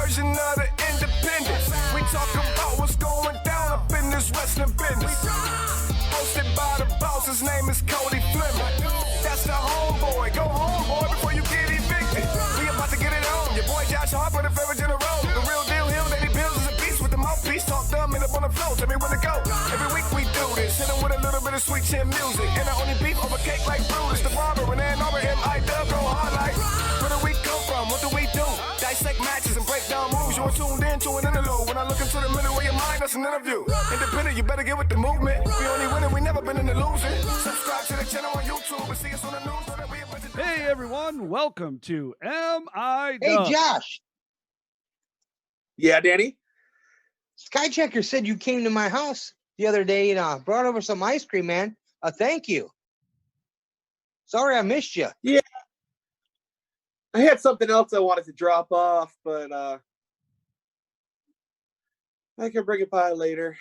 version of the independent. We talk about what's going down up in this wrestling business. Hosted by the boss, his name is Cody Fleming. That's the homeboy. Go home, boy, before you get evicted. We about to get it on. Your boy Josh Harper, the favorite general. The real deal, Hill, Lady Bills is a beast with the mouthpiece. Talk dumb and up on the floor. Tell me when to go. Every week we do this. Hit him with a little bit of sweet chin music. And I only beef over cake like Brutus. The barber and Ann Arbor, XICW, go hard like. Where do we come from? What do we do? Dissect matches and break down moves. You're tuned in to an interlude. When I look into the middle of your mind, that's an interview. Independent, you better get with the movement. We only winning, we never been in the losing. Subscribe to the channel on YouTube and see us on the news. Hey everyone, welcome to MIW. Hey Josh. Yeah, Danny? Skychecker said you came to my house the other day and brought over some ice cream, man. Thank you. Sorry I missed you. Yeah. I had something else I wanted to drop off, but I can bring it by later.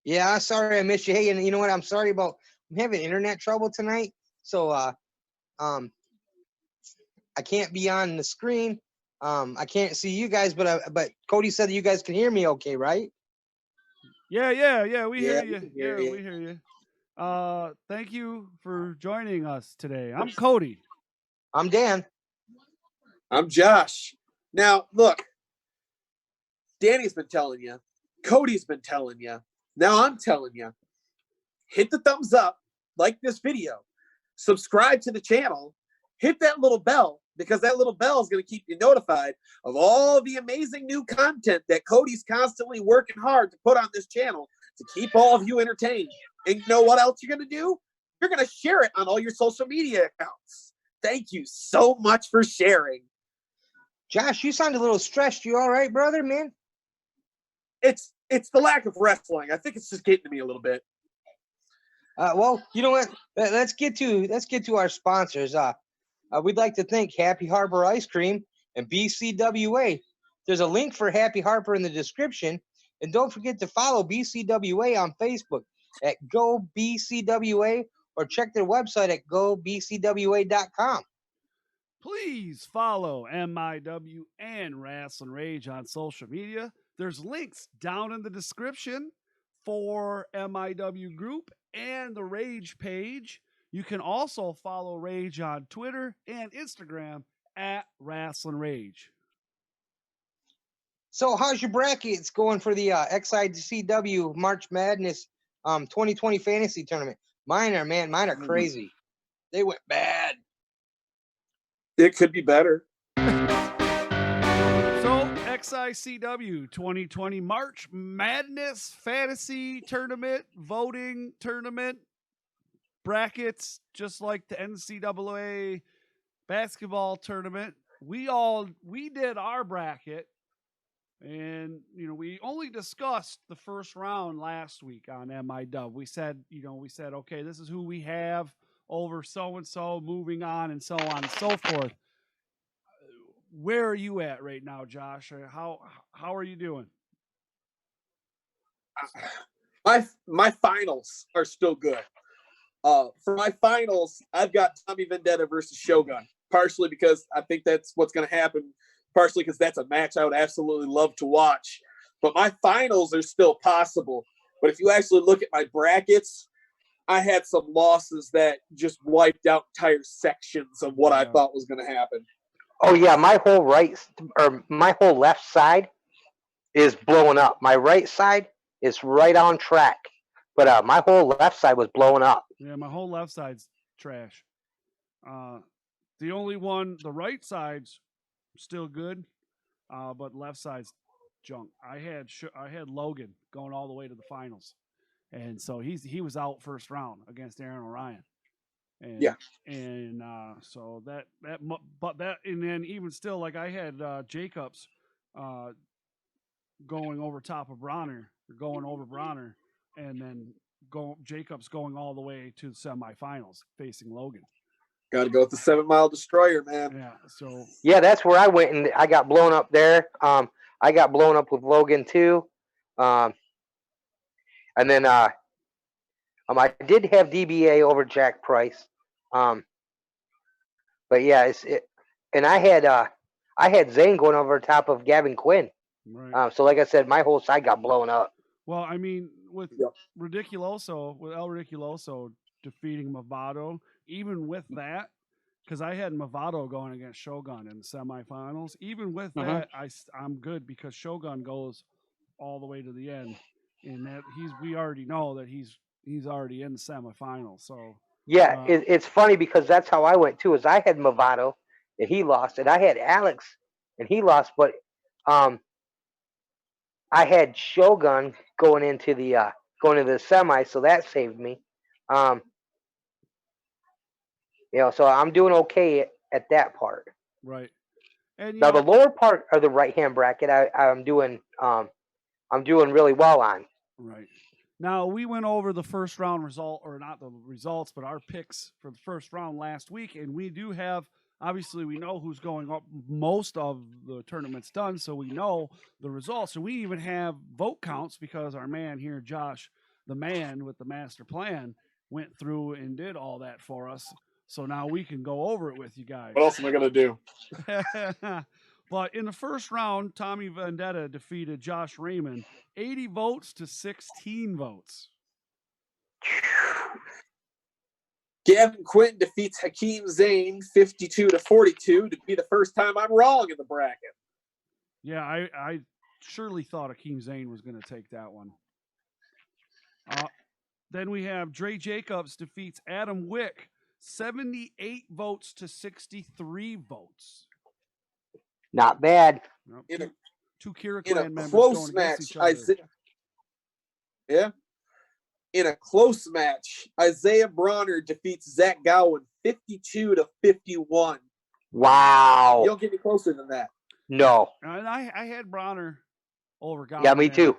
Yeah, sorry I missed you. Hey, and you know what? I'm having internet trouble tonight. So I can't be on the screen. I can't see you guys, but Cody said that you guys can hear me okay, right? Yeah, we hear you. We hear you. Thank you for joining us today. I'm Cody. I'm Dan. I'm Josh. Now, look, Danny's been telling you. Cody's been telling you. Now I'm telling you. Hit the thumbs up, like this video, subscribe to the channel, hit that little bell, because that little bell is going to keep you notified of all the amazing new content that Cody's constantly working hard to put on this channel to keep all of you entertained. And you know what else you're going to do? You're going to share it on all your social media accounts. Thank you so much for sharing. Josh, you sound a little stressed. You all right, brother, man? It's the lack of wrestling. I think it's just getting to me a little bit. Well, you know what? Let's get to our sponsors. We'd like to thank Happy Harbor Ice Cream and BCWA. There's a link for Happy Harbor in the description, and don't forget to follow BCWA on Facebook at GoBCWA or check their website at gobcwa.com. Please follow MIW and Rasslin Rage on social media. There's links down in the description for MIW group and the Rage page. You can also follow Rage on Twitter and Instagram at Rasslin Rage. So how's your brackets going for the XICW March Madness 2020 fantasy tournament? Mine are crazy. They went bad. It could be better. So XICW 2020 March Madness Fantasy Tournament, voting tournament, brackets, just like the NCAA basketball tournament. We did our bracket, and we only discussed the first round last week on MIW. We said, okay, this is who we have over so and so, moving on and so on and so forth. Where are you at right now, Josh? How are you doing? My finals are still good. For my finals, I've got Tommy Vendetta versus Shogun, partially because I think that's what's going to happen, partially because that's a match I would absolutely love to watch. But my finals are still possible. But if you actually look at my brackets, I had some losses that just wiped out entire sections of what I thought was going to happen. Oh yeah, my whole left side is blowing up. My right side is right on track, but my whole left side was blowing up. Yeah, my whole left side's trash. The only one, the right side's still good, but left side's junk. I had Logan going all the way to the finals, and so he was out first round against Aaron Orion. And, so and then even still, like I had Jacobs going over top of Bronner, or going over Bronner, and then Jacobs going all the way to the semifinals facing Logan. Got to go with the 7 Mile Destroyer, man. Yeah. So yeah, that's where I went, and I got blown up there. I got blown up with Logan too, and then I did have DBA over Jack Price. But yeah, and I I had Zane going over top of Gavin Quinn. Right. So like I said, my whole side got blown up. Well, I mean, with Yep. El Ridiculoso defeating Movado, even with that, because I had Movado going against Shogun in the semifinals. Even with that, I'm good because Shogun goes all the way to the end, and that we already know that he's already in the semifinals. So Yeah, it's funny because that's how I went too. Is I had Movado and he lost, and I had Alex and he lost, but I had Shogun going into the semi, so that saved me. So I'm doing okay at that part. right, and Now the lower part of the right hand bracket, I'm doing really well on. right. Now we went over the first round result, or not the results, but our picks for the first round last week, and we do have. Obviously, we know who's going up. Most of the tournament's done, so we know the results. So we even have vote counts because our man here, Josh, the man with the master plan, went through and did all that for us. So now we can go over it with you guys. What else am I gonna do? But in the first round, Tommy Vendetta defeated Josh Raymond, 80 votes to 16 votes. Gavin Quinn defeats Hakeem Zane 52 to 42 to be the first time I'm wrong in the bracket. Yeah, I surely thought Hakeem Zane was going to take that one. Then we have Dre Jacobs defeats Adam Wick, 78 votes to 63 votes. Not bad. Nope. Two Kira In Clan a members close going against match, each other. In a close match, Isaiah Bronner defeats Zach Gowen 52 to 51. Wow. You don't get any closer than that. No. And I had Bronner over Gowen. Yeah, me too.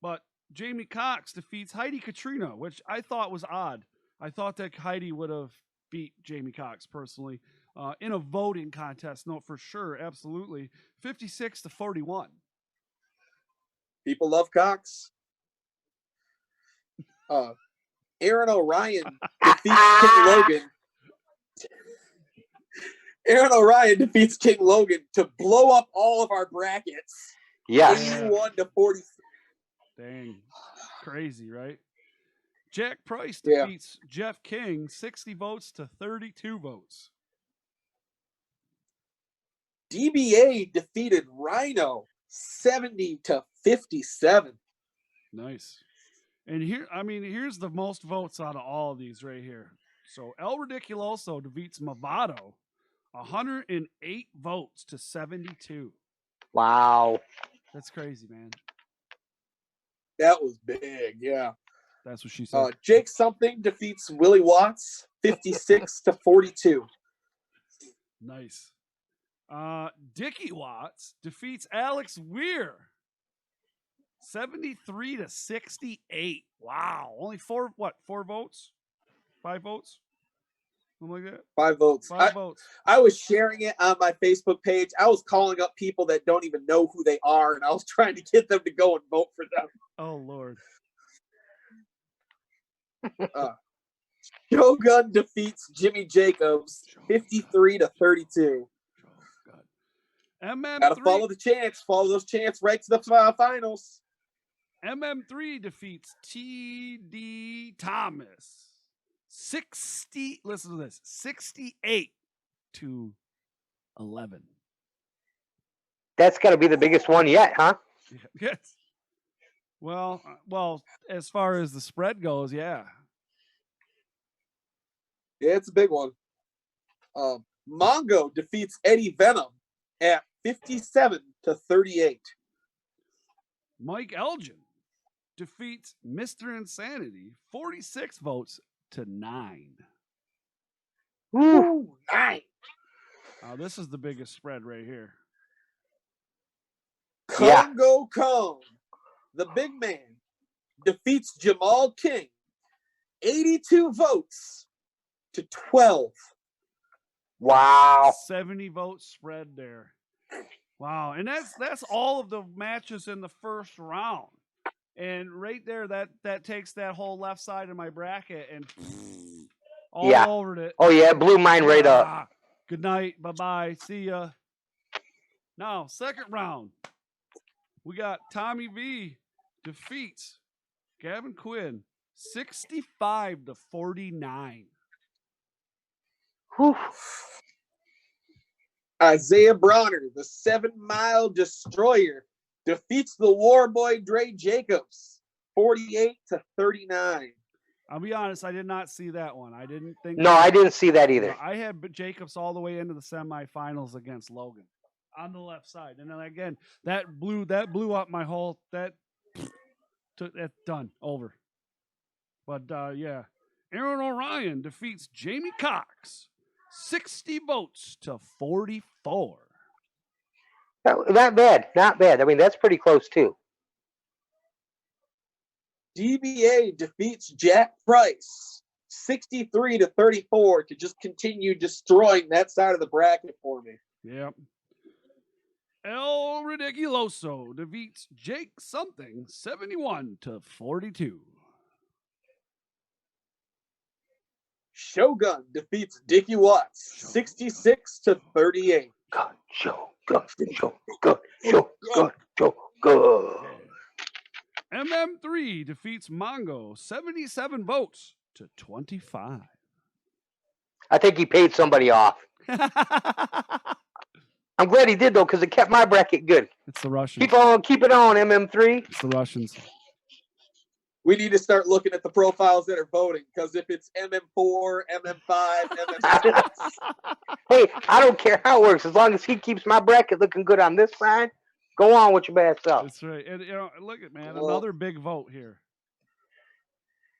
But Jamie Cox defeats Heidi Katrina, which I thought was odd. I thought that Heidi would have beat Jamie Cox personally in a voting contest. No, for sure, absolutely. 56 to 41. People love Cox. Aaron O'Ryan defeats King Logan. Aaron O'Ryan defeats King Logan to blow up all of our brackets. Yes. 81 to 40. Dang. Crazy, right? Jack Price defeats Jeff King 60 votes to 32 votes. DBA defeated Rhino 70 to 57. Nice. And here's the most votes out of all of these right here. So El Ridiculoso defeats Movado, 108 votes to 72. Wow. That's crazy, man. That was big, yeah. That's what she said. Jake Something defeats Willie Watts 56 to 42. Nice. Dickie Watts defeats Alex Weir 73 to 68. Wow. Only four votes? 5 votes? Something like that? 5 votes. 5 votes. I was sharing it on my Facebook page. I was calling up people that don't even know who they are, and I was trying to get them to go and vote for them. Oh, Lord. Shogun defeats Jimmy Jacobs 53 to 32. MM3. Gotta follow the chants. Follow those chants right to the finals. MM3 defeats TD Thomas 60. Listen to this: 68 to 11. That's got to be the biggest one yet, huh? Yes. Well, as far as the spread goes, yeah. Yeah, it's a big one. Mongo defeats Eddie Venom at 57 to 38. Mike Elgin defeats Mr. Insanity 46 votes to 9. Woo. 9. This is the biggest spread right here. Congo Cone, the big man, defeats Jamal King 82 votes to 12. Wow. 70 vote spread there. Wow. And that's all of the matches in the first round. And right there, that takes that whole left side of my bracket and all over it. Oh, yeah, it blew mine right up. Good night. Bye-bye. See ya. Now, second round, we got Tommy V defeats Gavin Quinn 65-49. Whew. Isaiah Bronner, the 7-mile destroyer, defeats the War Boy Dre Jacobs 48-39. I'll be honest, I did not see that one. I didn't think. No, I didn't see that either. I had Jacobs all the way into the semifinals against Logan on the left side, and then again that blew up my whole that's done over. But yeah, Aaron Orion defeats Jamie Cox 60 votes to 44. Not bad. Not bad. I mean, that's pretty close too. DBA defeats Jack Price 63-34 to just continue destroying that side of the bracket for me. Yep. El Ridiculoso defeats Jake Something 71-42. Shogun defeats Dickie Watts 66-38. God, Shogun. MM3 defeats Mongo 77 votes to 25. I think he paid somebody off. I'm glad he did though, because it kept my bracket good. It's the Russians. Keep it on, MM3. It's the Russians. We need to start looking at the profiles that are voting, because if it's MM4, MM5, MM6. Hey, I don't care how it works. As long as he keeps my bracket looking good on this side, go on with your bad self. That's right. And look at another big vote here.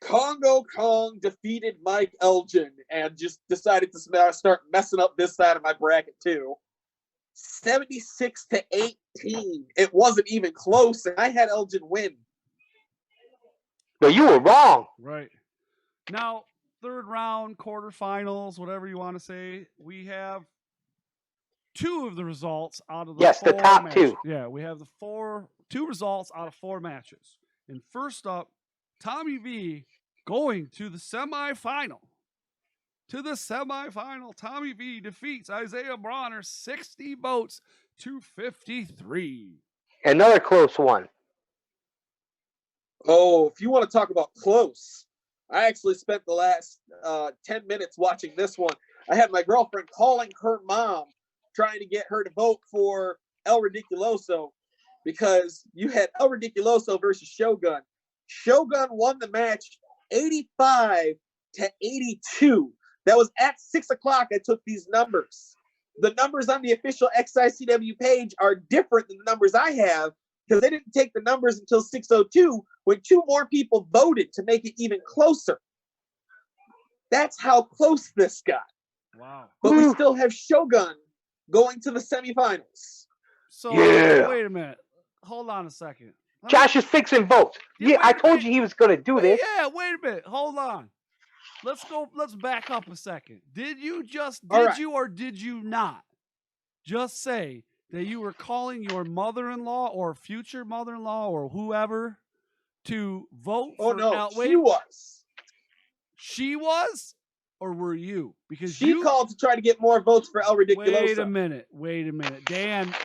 Congo Kong defeated Mike Elgin and just decided to start messing up this side of my bracket too. 76-18. It wasn't even close, and I had Elgin win. But you were wrong. Right. Now, third round, quarterfinals, whatever you want to say, we have two of the results out of the the top matches. two. Yeah, we have two results out of 4 matches. And first up, Tommy V going to the semifinal. Tommy V defeats Isaiah Bronner 60 votes to 53. Another close one. Oh, if you want to talk about close, I actually spent the last 10 minutes watching this one. I had my girlfriend calling her mom, trying to get her to vote for El Ridiculoso, because you had El Ridiculoso versus Shogun. Shogun won the match 85-82. That was at 6 o'clock. I took these numbers. The numbers on the official XICW page are different than the numbers I have, because they didn't take the numbers until 6:02 when 2 more people voted to make it even closer. That's how close this got. Wow. But we still have Shogun going to the semifinals. So, Yeah. Wait a minute. Hold on a second. Josh is fixing votes. Yeah, I told you he was going to do this. Yeah, wait a minute. Hold on. Let's back up a second. Did you or did you not just say that you were calling your mother-in-law or future mother-in-law or whoever to vote for she was. She was? Or were you? Because she called to try to get more votes for El Ridiculoso. Wait a minute. Dan.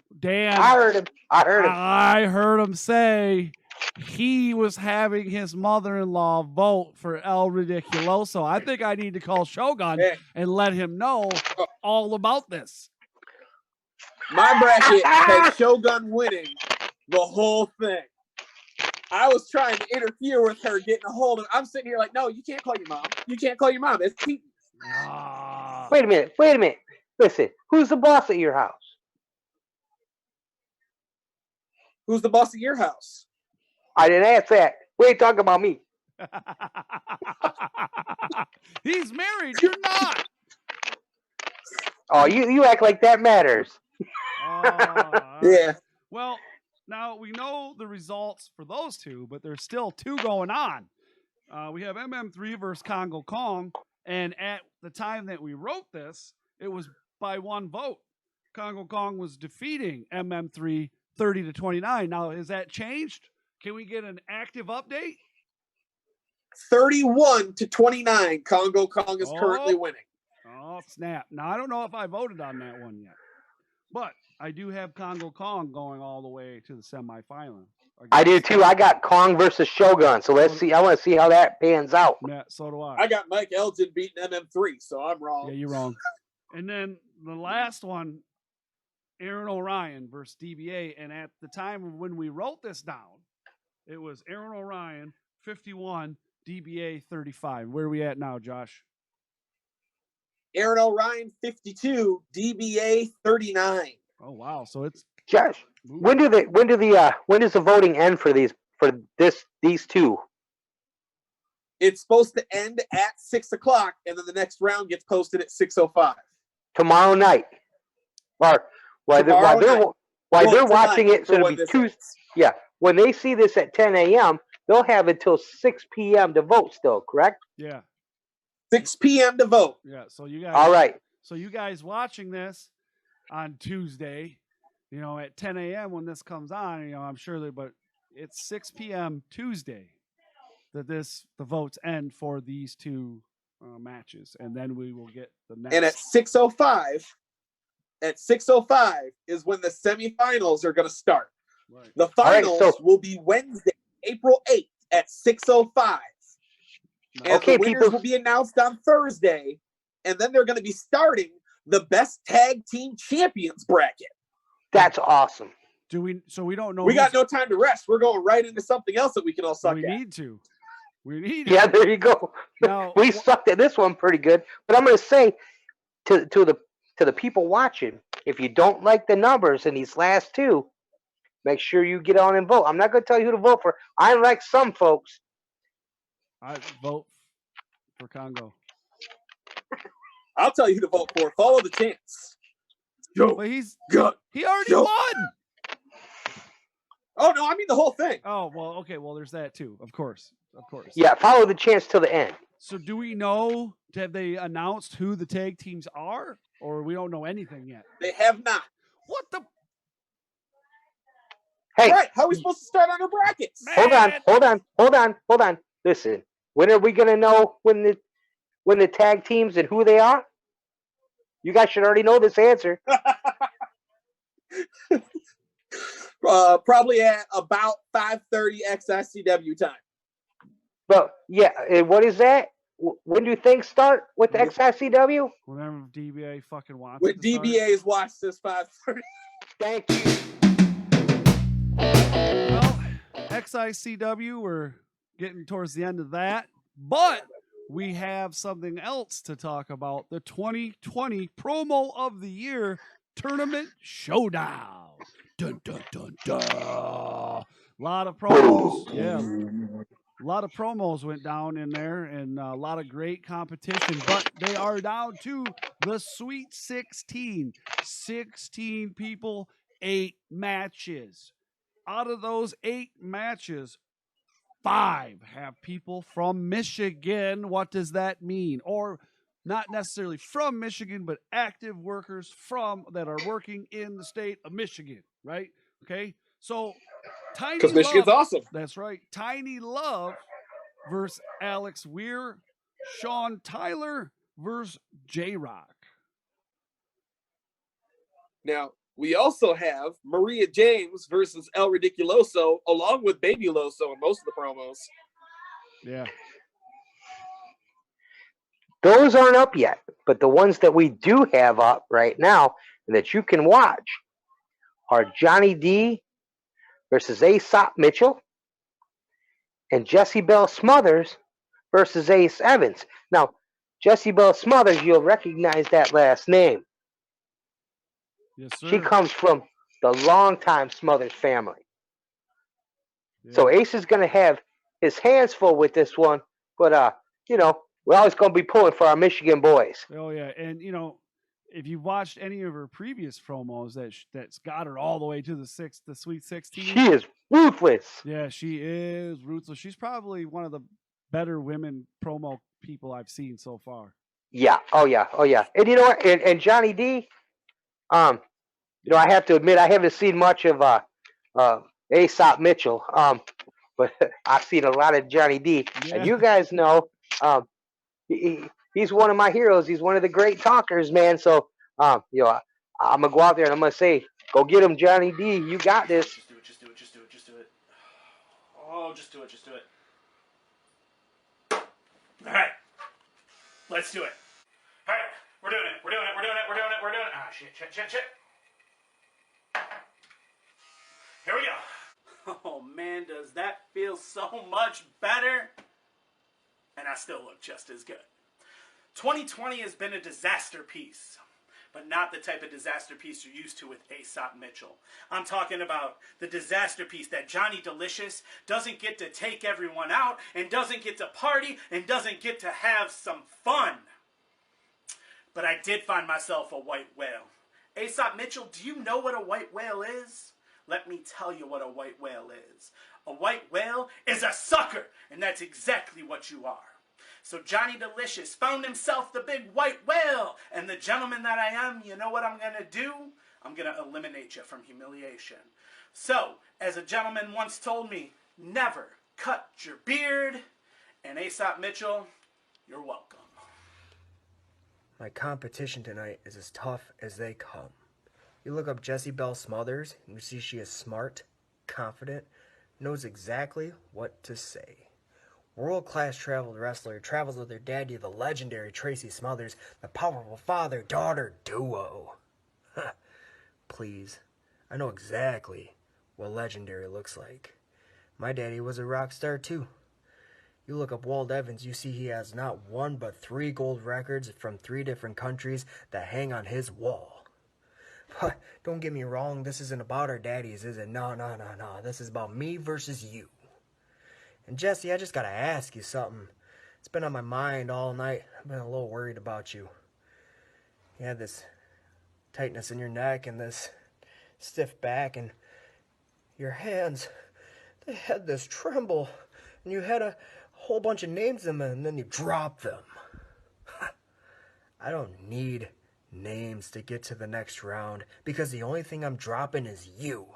I heard him say he was having his mother-in-law vote for El Ridiculoso. I think I need to call Shogun and let him know all about this. My bracket had Shogun winning the whole thing. I was trying to interfere with her getting a hold of. I'm sitting here like, no, you can't call your mom. You can't call your mom. It's cheating. Wait a minute. Listen, who's the boss at your house? Who's the boss at your house? I didn't ask that. We ain't talking about me. He's married. You're not. Oh, you act like that matters. Yeah. Well, now we know the results for those two, but there's still 2 going on. We have MM3 versus Congo Kong, and at the time that we wrote this, it was by 1 vote. Congo Kong was defeating MM3 30-29. Now, has that changed? Can we get an active update? 31-29. Congo Kong is currently winning. Oh, snap. Now, I don't know if I voted on that one yet. But I do have Congo Kong going all the way to the semifinal. I do too. I got Kong versus Shogun. So let's see. I want to see how that pans out. Yeah, so do I. I got Mike Elgin beating MM3, so I'm wrong. Yeah, you're wrong. And then the last one, Aaron O'Ryan versus DBA. And at the time of when we wrote this down, it was Aaron O'Ryan 51, DBA 35. Where are we at now, Josh? Aaron O'Ryan 52, DBA 39. Oh wow! So it's Josh, when does the voting end for these two? It's supposed to end at 6 o'clock, and then the next round gets posted at 6:05. Tomorrow night. Or while they're watching it, so it'll be Tuesday. Yeah. When they see this at 10 a.m., they'll have until 6 p.m. to vote still, correct? Yeah. 6 p.m. to vote. Yeah. So you guys. All right. So you guys watching this on Tuesday, at 10 a.m. when this comes on, I'm sure but it's 6 p.m. Tuesday that the votes end for these two matches, and then we will get the next. And at 6:05 is when the semifinals are going to start. Right. The finals will be Wednesday, April 8th at 6:05. And the winners will be announced on Thursday, and then they're going to be starting the best tag team champions bracket. That's awesome. So we don't know. We got no time to rest. We're going right into something else that we can all suck at. We need to. Yeah, there you go. Now, we sucked at this one pretty good. But I'm going to say to the people watching, if you don't like the numbers in these last two, make sure you get on and vote. I'm not going to tell you who to vote for. I like some folks. I vote for Congo. I'll tell you who to vote for. Follow the chance. But he already won. Oh no, I mean the whole thing. Oh well, okay. Well, there's that too. Of course. Yeah, follow the chance till the end. So, do we know? Have they announced who the tag teams are, or we don't know anything yet? They have not. What the? Hey, right? How are we supposed to start on our brackets? Man. Hold on. Listen, when are we gonna know when the tag teams and who they are? You guys should already know this answer. Probably at about 5:30 XICW time. But yeah, what is that? When do things start with the XICW? Whenever DBA fucking wants. When DBA's watch this 5:30. Thank you. Well, XICW, we're getting towards the end of that, but we have something else to talk about. The 2020 Promo of the Year Tournament Showdown. Dun, dun, dun, dun. A lot of promos. Yeah. A lot of promos went down in there and a lot of great competition, but they are down to the Sweet 16. 16 people, 8 matches. Out of those 8 matches, 5 have people from Michigan. What does that mean? Or not necessarily from Michigan, but active workers that are working in the state of Michigan, right? Okay. So Tiny because Michigan's awesome. That's right. Tiny Love versus Alex Weir. Sean Tyler versus J-Rock. Now, we also have Maria James versus El Ridiculoso, along with Baby Loso in most of the promos. Yeah. Those aren't up yet, but the ones that we do have up right now and that you can watch are Johnny D versus Aesop Mitchell and Jesse Bell Smothers versus Ace Evans. Now, Jesse Bell Smothers, you'll recognize that last name. Yes, sir. She comes from the longtime Smothers family. Yeah. So Ace is going to have his hands full with this one, but, we're always going to be pulling for our Michigan boys. Oh, yeah. And, if you watched any of her previous promos, that's got her all the way to the Sweet 16. She is ruthless. Yeah, she is ruthless. She's probably one of the better women promo people I've seen so far. Yeah. Oh, yeah. And you know what? And Johnny D, I have to admit, I haven't seen much of Aesop Mitchell, but I've seen a lot of Johnny D. Yeah. And you guys know, he's one of my heroes. He's one of the great talkers, man. So, I I'm gonna go out there and I'm gonna say, go get him, Johnny D. You got this. Just do it. Just do it. Just do it. Just do it. Oh, just do it. Just do it. All right. Let's do it. All right. We're doing it. We're doing it. We're doing it. We're doing it. We're doing it. Ah, shit. Here we go. Oh, man, does that feel so much better? And I still look just as good. 2020 has been a disaster piece, but not the type of disaster piece you're used to with A$AP Mitchell. I'm talking about the disaster piece that Johnny Delicious doesn't get to take everyone out and doesn't get to party and doesn't get to have some fun. But I did find myself a white whale. A$AP Mitchell, do you know what a white whale is? Let me tell you what a white whale is. A white whale is a sucker, and that's exactly what you are. So Johnny Delicious found himself the big white whale, and the gentleman that I am, you know what I'm going to do? I'm going to eliminate you from humiliation. So, as a gentleman once told me, never cut your beard, and A$AP Mitchell, you're welcome. My competition tonight is as tough as they come. You look up Jessie Belle Smothers, and you see she is smart, confident, knows exactly what to say. World-class traveled wrestler travels with her daddy, the legendary Tracy Smothers, the powerful father-daughter duo. Please, I know exactly what legendary looks like. My daddy was a rock star too. You look up Walt Evans, you see he has not one but 3 gold records from 3 different countries that hang on his wall. But don't get me wrong, this isn't about our daddies, is it? No. This is about me versus you. And Jesse, I just gotta ask you something. It's been on my mind all night. I've been a little worried about you. You had this tightness in your neck and this stiff back, and your hands, they had this tremble, and you had a whole bunch of names in them, and then you dropped them. I don't need names to get to the next round, because the only thing I'm dropping is you.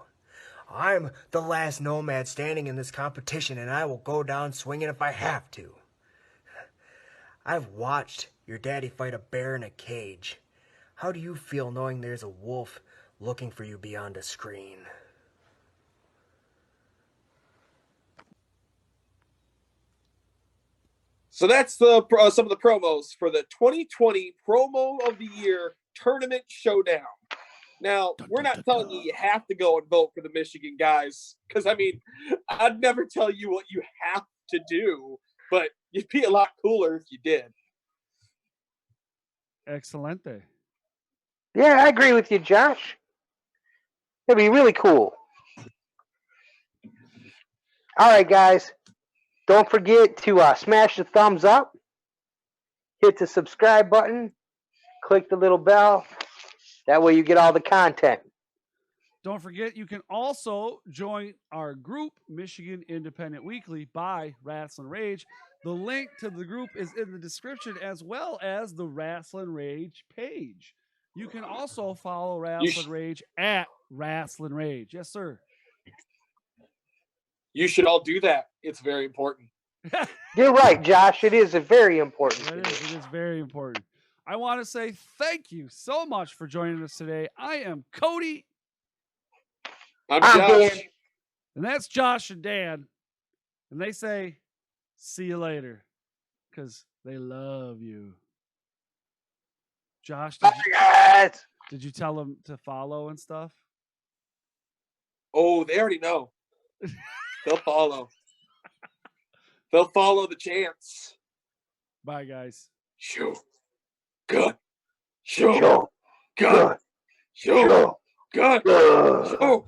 I'm the last nomad standing in this competition, and I will go down swinging if I have to. I've watched your daddy fight a bear in a cage. How do you feel knowing there's a wolf looking for you beyond a screen? So that's the some of the promos for the 2020 Promo of the Year Tournament Showdown. Now, we're not telling you have to go and vote for the Michigan guys, because, I mean, I'd never tell you what you have to do, but you'd be a lot cooler if you did. Excelente. Yeah, I agree with you, Josh. It'd be really cool. All right, guys. Don't forget to smash the thumbs up, hit the subscribe button, click the little bell. That way you get all the content. Don't forget, you can also join our group, Michigan Independent Weekly by Rasslin Rage. The link to the group is in the description, as well as the Rasslin Rage page. You can also follow Rasslin Rage at Rasslin Rage. Yes, sir. You should all do that. It's very important. You're right, Josh. It is very important. It is very important. I want to say thank you so much for joining us today. I am Cody. I'm Josh. Dan. And that's Josh and Dan. And they say, see you later. Because they love you. Josh, did you tell them to follow and stuff? Oh, they already know. They'll follow. They'll follow the chants. Bye, guys. Show. Good. Show. Good. Show. Good. Show.